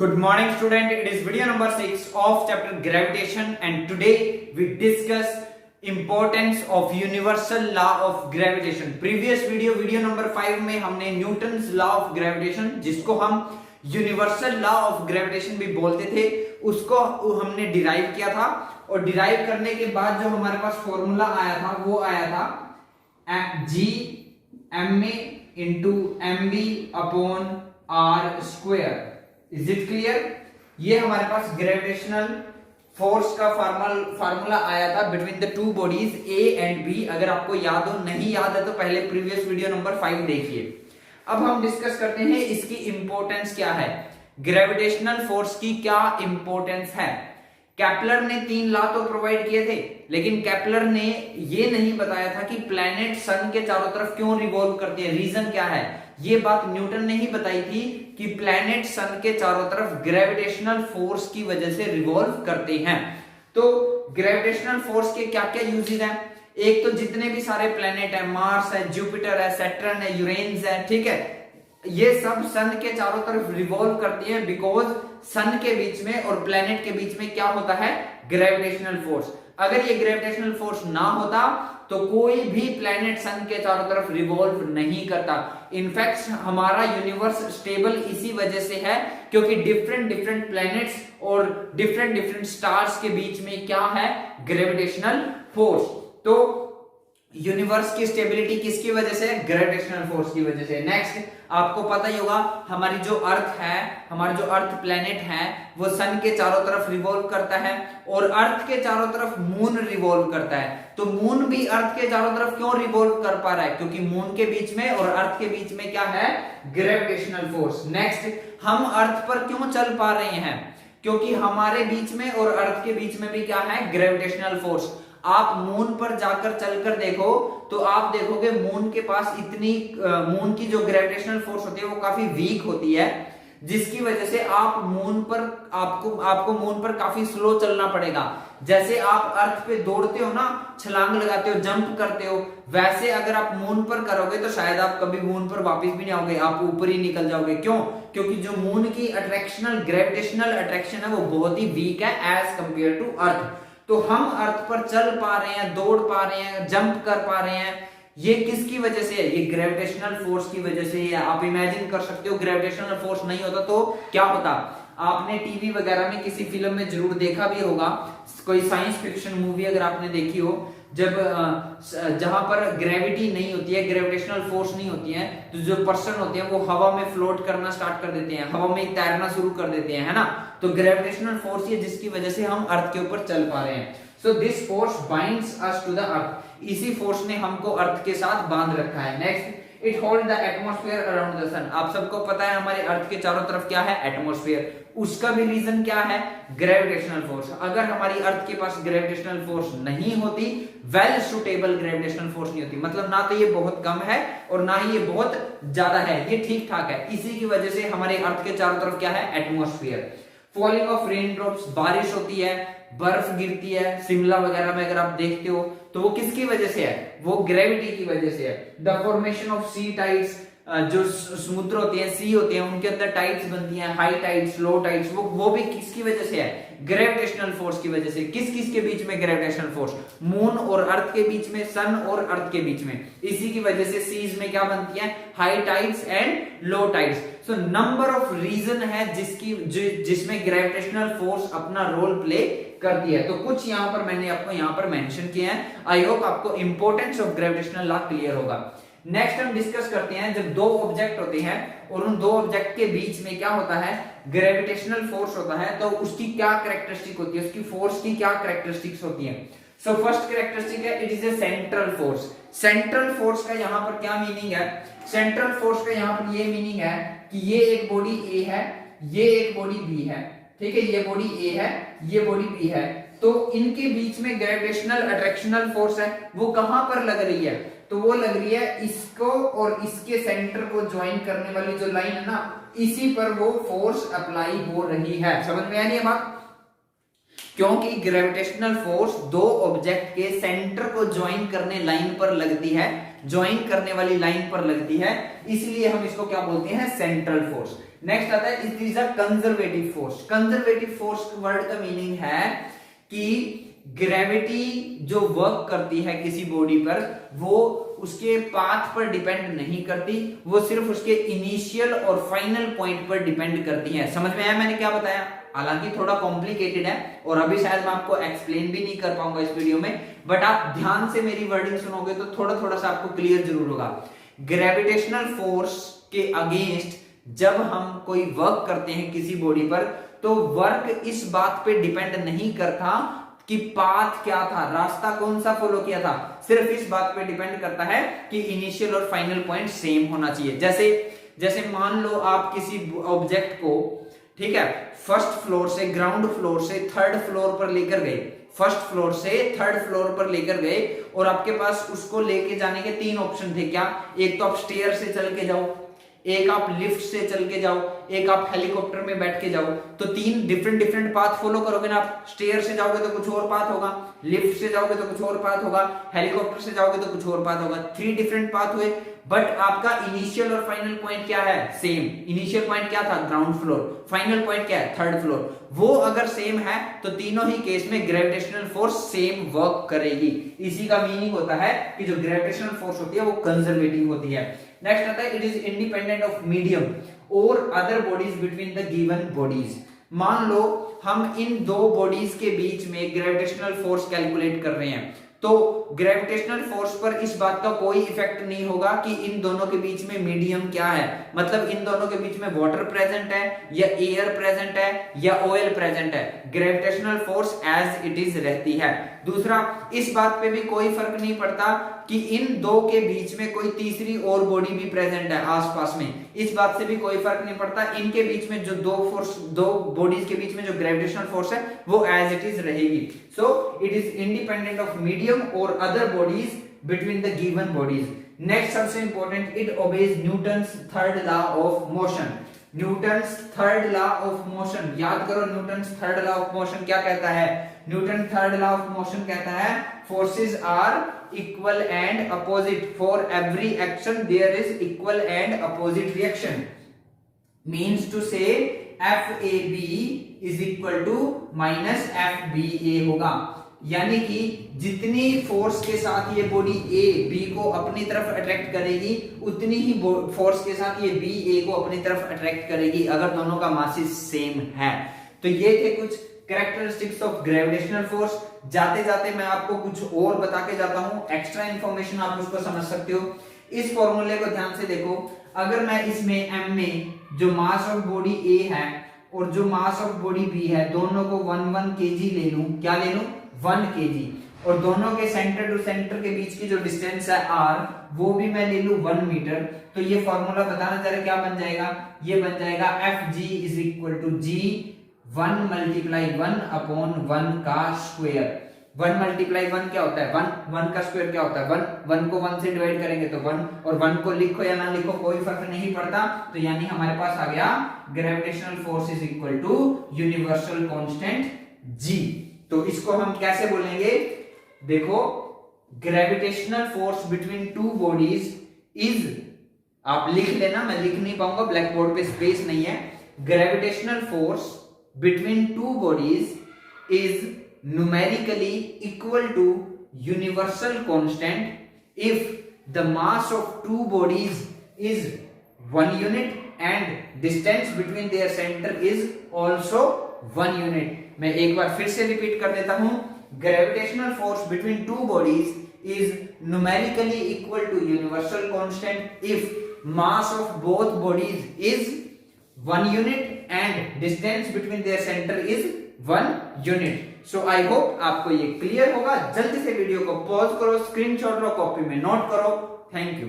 Good morning student, it is video number 6 of chapter gravitation and today we discuss importance of universal law of gravitation. Previous video number 5 में हमने Newton's law of gravitation जिसको हम universal law of gravitation भी बोलते थे उसको हमने derive किया था और डिराइव करने के बाद जो हमारे पास फॉर्मूला आया था वो आया था G ma into M B upon R square. Is it clear? ये हमारे पास ग्रेविटेशनल फोर्स का फार्मूला आया था between the two bodies A and B. अगर आपको याद हो, नहीं याद है तो पहले प्रीवियस वीडियो नंबर 5 देखिए. अब हम डिस्कस करते हैं इसकी इंपॉर्टेंस क्या है, ग्रेविटेशनल फोर्स की क्या इंपॉर्टेंस है. केपलर ने 3 लॉ तो प्रोवाइड किए थे, लेकिन केपलर ने ये नहीं बताया था कि प्लैनेट सन के चारों तरफ क्यों रिवॉल्व करते हैं, रीजन क्या है. ये बात न्यूटन ने ही बताई थी कि प्लैनेट सन के चारों तरफ ग्रेविटेशनल फोर्स की वजह से रिवॉल्व करते हैं. तो ग्रेविटेशनल फोर्स के क्या क्या यूजेस हैं. एक तो जितने भी सारे प्लैनेट है, मार्स है, जुपिटर है, सैटर्न है, यूरेनस है, ठीक है, ये सब सन के चारों तरफ रिवॉल्व करती है बिकॉज सन के बीच में और प्लैनेट के बीच में क्या होता है, ग्रेविटेशनल फोर्स. अगर ये ग्रेविटेशनल फोर्स ना होता तो कोई भी प्लैनेट सन के चारों तरफ रिवॉल्व नहीं करता. इनफैक्ट हमारा यूनिवर्स स्टेबल इसी वजह से है क्योंकि डिफरेंट प्लैनेट्स और डिफरेंट स्टार्स के बीच में क्या है, ग्रेविटेशनल फोर्स. तो यूनिवर्स की स्टेबिलिटी किसकी वजह से, ग्रेविटेशनल फोर्स की वजह से. नेक्स्ट आपको पता ही होगा हमारी जो अर्थ है, हमारा जो अर्थ प्लेनेट है वो सन के चारों तरफ रिवॉल्व करता है और अर्थ के चारों तरफ मून रिवॉल्व करता है. तो मून भी अर्थ के चारों तरफ क्यों रिवॉल्व कर पा रहा है, क्योंकि मून के बीच में और अर्थ के बीच में क्या है, ग्रेविटेशनल फोर्स. नेक्स्ट हम अर्थ पर क्यों चल पा रहे हैं, क्योंकि हमारे बीच में और अर्थ के बीच में भी क्या है, ग्रेविटेशनल फोर्स. आप मून पर जाकर चलकर देखो तो आप देखोगे मून के पास मून की जो ग्रेविटेशनल फोर्स होती है वो काफी वीक होती है, जिसकी वजह से आप मून पर आपको मून पर काफी स्लो चलना पड़ेगा. जैसे आप अर्थ पे दौड़ते हो ना, छलांग लगाते हो, जंप करते हो, वैसे अगर आप मून पर करोगे तो शायद आप कभी मून पर वापस भी नहीं आओगे, आप ऊपर ही निकल जाओगे. क्यों? क्योंकि जो मून की ग्रेविटेशनल अट्रैक्शन है वो बहुत ही वीक है एज कंपेयर टू अर्थ. तो हम अर्थ पर चल पा रहे हैं, दौड़ पा रहे हैं, जंप कर पा रहे हैं, ये किसकी वजह से है, ये ग्रेविटेशनल फोर्स की वजह से है. आप इमेजिन कर सकते हो ग्रेविटेशनल फोर्स नहीं होता तो क्या होता. आपने टीवी वगैरह में किसी फिल्म में जरूर देखा भी होगा, कोई साइंस फिक्शन मूवी अगर आपने देखी हो, जब जहां पर ग्रेविटी नहीं होती है, ग्रेविटेशनल फोर्स नहीं होती है, तो जो पर्सन होते हैं वो हवा में फ्लोट करना स्टार्ट कर देते हैं, हवा में तैरना शुरू कर देते हैं, है ना. तो ग्रेविटेशनल फोर्स ये जिसकी वजह से हम अर्थ के ऊपर चल पा रहे हैं. So this force binds us to the earth. इसी फोर्स ने हमको अर्थ के साथ बांध रखा है. Next it hold the atmosphere around the sun. आप सबको पता है हमारे अर्थ के चारों तरफ क्या है, एटमॉस्फेयर. उसका भी रीजन क्या है, ग्रेविटेशनल फोर्स. अगर हमारी अर्थ के पास ग्रेविटेशनल फोर्स नहीं होती, वेल सुटेबल ग्रेविटेशनल फोर्स नहीं होती, मतलब ना तो ये बहुत कम है और ना ही ये बहुत ज्यादा है, ये ठीक ठाक है. इसी की वजह से हमारे अर्थ के चारों तरफ क्या है, atmosphere. Falling of rain drops, बारिश होती है, बर्फ गिरती है, शिमला वगैरह में अगर आप देखते हो तो वो किसकी वजह से है, वो ग्रेविटी की वजह से है. The formation of sea tides, जो समुद्र होते हैं, सी होते हैं, उनके अंदर टाइड्स बनती हैं, हाई टाइड्स, लो टाइड्स, वो भी किसकी वजह से है, ग्रेविटेशनल फोर्स की वजह से. किस किस के बीच में ग्रेविटेशनल फोर्स, मून और अर्थ के बीच में, सन और अर्थ के बीच में. इसी की वजह से सीज में क्या बनती है, high tides and low tides. So number of reason है जिसमें ग्रेविटेशनल फोर्स अपना रोल प्ले करती है. तो कुछ यहां पर मैंने आपको यहां पर मेंशन किए हैं. आई होप आपको importance of gravitational law clear होगा. नेक्स्ट हम डिस्कस करते हैं, जब दो ऑब्जेक्ट होते हैं और उन दो ऑब्जेक्ट के बीच में क्या होता है, ग्रेविटेशनल फोर्स होता है, तो उसकी क्या कैरेक्टरिस्टिक होती है, उसकी फोर्स की क्या कैरेक्टरिस्टिक्स होती है. सो फर्स्ट कैरेक्टरिस्टिक है, it is a central force. Central force का यहां पर क्या मीनिंग है, सेंट्रल फोर्स का यहां पर ये मीनिंग है कि ये एक बॉडी ए है, ये एक बॉडी बी है, ठीक है, ये बॉडी ए है, ये बॉडी बी है, तो इनके बीच में ग्रेविटेशनल अट्रैक्शनल फोर्स है, वो कहां पर लग रही है, तो वो लग रही है इसको और इसके सेंटर को ज्वाइन करने वाली जो लाइन है ना, इसी पर वो फोर्स अप्लाई हो रही है. समझ में आ रही है बात. क्योंकि ग्रेविटेशनल फोर्स दो ऑब्जेक्ट के सेंटर को ज्वाइन करने लाइन पर लगती है, ज्वाइन करने वाली लाइन पर लगती है, इसलिए हम इसको क्या बोलते हैं, सेंट्रल फोर्स। नेक्स्ट आता है it is a conservative force. Conservative force word का मीनिंग है कि ग्रेविटी जो वर्क करती है किसी बॉडी पर वो उसके पाथ पर डिपेंड नहीं करती, वो सिर्फ उसके इनिशियल और फाइनल पॉइंट पर डिपेंड करती है। समझ में आया मैंने क्या बताया? हालांकि थोड़ा कॉम्प्लिकेटेड है और अभी शायद मैं आपको एक्सप्लेन भी नहीं कर पाऊंगा इस वीडियो में, बट आप ध्यान से मेरी वर्डिंग सुनोगे तो थोड़ा थोड़ा सा आपको क्लियर जरूर होगा। ग्रेविटेशनल फोर्स के अगेंस्ट जब हम कोई वर्क करते हैं किसी बॉडी पर, तो वर्क इस बात पे डिपेंड नहीं करता कि पाथ क्या था, रास्ता कौन सा फॉलो किया था, सिर्फ इस बात पे डिपेंड करता है कि इनिशियल और फाइनल पॉइंट सेम होना चाहिए। जैसे मान लो आप किसी ऑब्जेक्ट को, ठीक है, फर्स्ट फ्लोर से, ग्राउंड फ्लोर से थर्ड फ्लोर पर लेकर गए, फर्स्ट फ्लोर से थर्ड फ्लोर पर लेकर गए और आपके पास उसको लेके जाने के तीन ऑप्शन थे। क्या? एक तो आप स्टेयर से चल के जाओ, एक आप लिफ्ट से चल के जाओ, एक आप हेलीकॉप्टर में बैठ के जाओ। तो तीन डिफरेंट पाथ फॉलो करोगे ना आप। स्टेयर से जाओगे तो कुछ और पाथ होगा, लिफ्ट से जाओगे तो कुछ और पाथ होगा, हेलीकॉप्टर से जाओगे तो कुछ और पाथ होगा। थ्री डिफरेंट पाथ हुए, बट आपका इनिशियल और फाइनल पॉइंट क्या है? सेम। इनिशियल पॉइंट क्या था? Ground floor. फाइनल पॉइंट क्या है? Third floor. वो अगर सेम है तो तीनों ही केस में ग्रेविटेशनल फोर्स सेम वर्क करेगी। इसी का मीनिंग होता है कि जो ग्रेविटेशनल फोर्स होती है वो कंजर्वेटिव होती है। नेक्स्ट आता है it is independent of medium और other bodies between the given bodies. मान लो हम इन दो बॉडीज के बीच में ग्रेविटेशनल फोर्स कैलकुलेट कर रहे हैं, तो ग्रेविटेशनल फोर्स पर इस बात का कोई इफेक्ट नहीं होगा कि इन दोनों के बीच में मीडियम क्या है, मतलब इन दोनों के बीच में वाटर प्रेजेंट है या एयर प्रेजेंट है या ऑयल प्रेजेंट है। Gravitational force as it is रहती है। दूसरा, इस बात पे भी कोई फर्क नहीं पड़ता कि इन दो के बीच में कोई तीसरी और बॉडी भी प्रेजेंट है आसपास में, इस बात से भी कोई फर्क नहीं पड़ता। इनके बीच में जो दो बॉडीज के बीच में जो ग्रेविटेशनल फोर्स है वो एज इट इज रहेगी। So it is independent of medium और other bodies between the given bodies. Next सबसे important, it obeys Newton's third law of motion. Newton's third law of motion, याद करो Newton's third law of motion क्या कहता है? Newton third law of motion कहता है forces are equal and opposite, for every action there is equal and opposite reaction. Means to say FAB is equal to minus FBA होगा, यानी कि जितनी force के साथ ये बॉडी A B को अपनी तरफ अट्रैक्ट करेगी उतनी ही फोर्स के साथ ये B A को अपनी तरफ अट्रैक्ट करेगी अगर दोनों का मासेस सेम है। तो ये थे कुछ कैरेक्टरिस्टिक्स ऑफ ग्रेविटेशनल फोर्स। जाते जाते मैं आपको कुछ और बता के जाता हूं, एक्स्ट्रा इंफॉर्मेशन आप उसको समझ सकते हो। इस फॉर्मूले को ध्यान से देखो, अगर मैं इसमें m में जो मास ऑफ बॉडी A है और जो मास ऑफ बॉडी B है दोनों को 1 kg ले लूं, क्या ले लूं? 1 kg, और दोनों के सेंटर टू सेंटर के बीच की जो डिस्टेंस है r वो भी मैं ले लूं 1 मीटर, तो ये फॉर्मूला बताना जरा क्या बन जाएगा? ये बन जाएगा Fg is equal to G 1 multiply 1 upon 1 का स्क्वायर। 1 मल्टीप्लाई 1 क्या होता है? 1 का स्क्वायर क्या होता है? 1 को 1 से डिवाइड करेंगे तो 1, और 1 को लिखो या ना लिखो कोई फर्क नहीं पड़ता। तो यानी हमारे पास आ गया gravitational force is equal to universal constant G। तो इसको हम कैसे बोलेंगे? देखो, gravitational force between two bodies is, आप लिख लेना, मैं लिख नहीं पाऊंगा, ब्लैक बोर्ड पे स्पेस नहीं है। Gravitational force between two bodies is numerically equal to universal constant if the mass of two bodies is 1 unit and distance between their center is also 1 unit। मैं एक बार फिर से रिपीट कर देता हूं, gravitational force between two bodies is numerically equal to universal constant if mass of both bodies is 1 unit and distance between their center is 1 unit। So I hope आपको ये clear होगा। जल्दी से वीडियो को pause करो, screenshot लो, copy में note करो। Thank you.